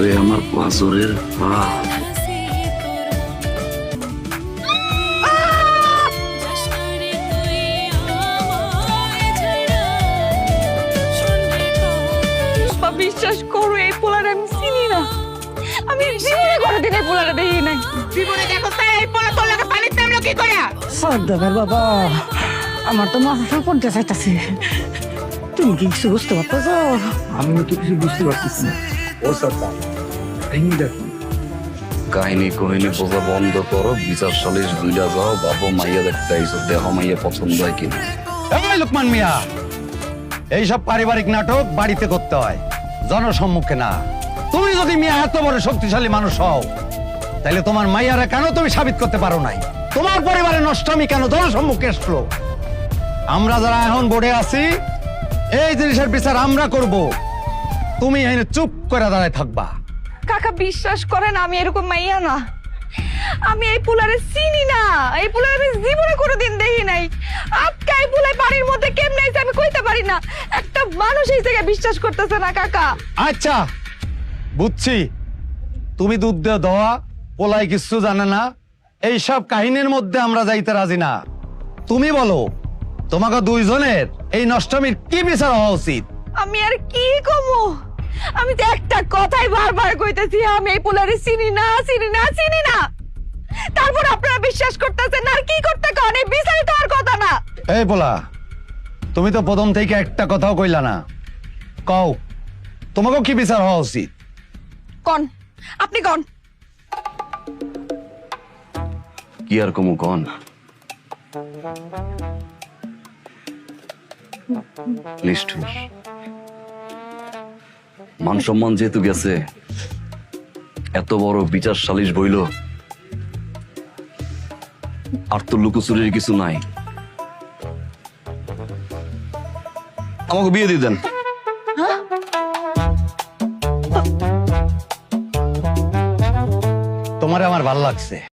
রে আমার পাঁচরের পা। বিশ্বাস করো এই পোলার আমি চিনি না। আমি জীবনে কোনোদিন এই পোলারে দেখি নাই। জীবনে দেখো তাই এই পোলা তোর লাগে পানিতে নামলো কি করে? সর্দার বাবা, আমার তো মাথা পড়তে চাইতেছে। তুমি কি কিছু বুঝতে পারতেছ? আমি তো কিছু বুঝতে পারতেছি না। ও সর্দার, কাহিনী দেখুন। কাহিনী কহিনী বোঝা বন্ধ করো, বিচার সালিশ বুঝা যাও। বাবু মাইয়া দেখতে আইসো, দেহ মাইয়া পছন্দ হয় কিনা। এই লোকমান মিয়া, এইসব পারিবারিক নাটক বাড়িতে করতে হয়, জনসম্মুখে না। তুমি যদি মিয়া এত বড় শক্তিশালী মানুষ হও, তাহলে তোমার মাইয়ারা কেন তুমি সাবিত করতে পারো নাই? তোমার পরিবারের নষ্টামি কেন জনসম্মুখে আসলো? আমরা যারা এখন বোর্ডে আছি, এই জিনিসের বিচার আমরা করব। তুমি এখানে চুপ করে দাঁড়ায় থাকবা। কাকা বিশ্বাস করেন, আমি এরকম মাইয়া না। আমি এই পোলারে চিনি না। এই পোলারে আমি জীবনে কোনোদিন দেখি নাই। আজকে এই পোলাই বাড়ির মধ্যে কেমনে আইছে আমি কইতে পারি না। একটা মানুষ এই জায়গায় বিশ্বাস করতেছে না কাকা। আচ্ছা বুঝছি, তুমি দুধ দিয়ে দেওয়া পোলাই কিছু জানে না, এইসব কাহিনীর মধ্যে আমরা যাইতে রাজি না। তুমি বলো, তোমাকে দুইজনের এই নষ্টমীর কি বিচার হওয়া উচিত? আমি আর কি কমু? আমি তো একটা কথাই বারবার কইতেছি, আমি এই পোলারে চিনি না, চিনি না, চিনি না। তারপর আপনারা বিশ্বাস করতেছেন না। আর কি করতে কন? এই বিচারই তো আর কথা না। এই পোলা, তুমি তো প্রথম থেকে একটা কথাও কইলা না। কও, তোমাকেও কি বিচার হওয়া উচিত? কন, আপনি কন। কি আর কমু কন? নিষ্ঠুর। মান সম্মান যেহেতু গেছে, এত বড় বিচার সালিশ বইল, আর তো লুকোচুরির কিছু নাই। আমাকে বিয়ে দিয়ে দেন। তোমারে আমার ভাল লাগছে।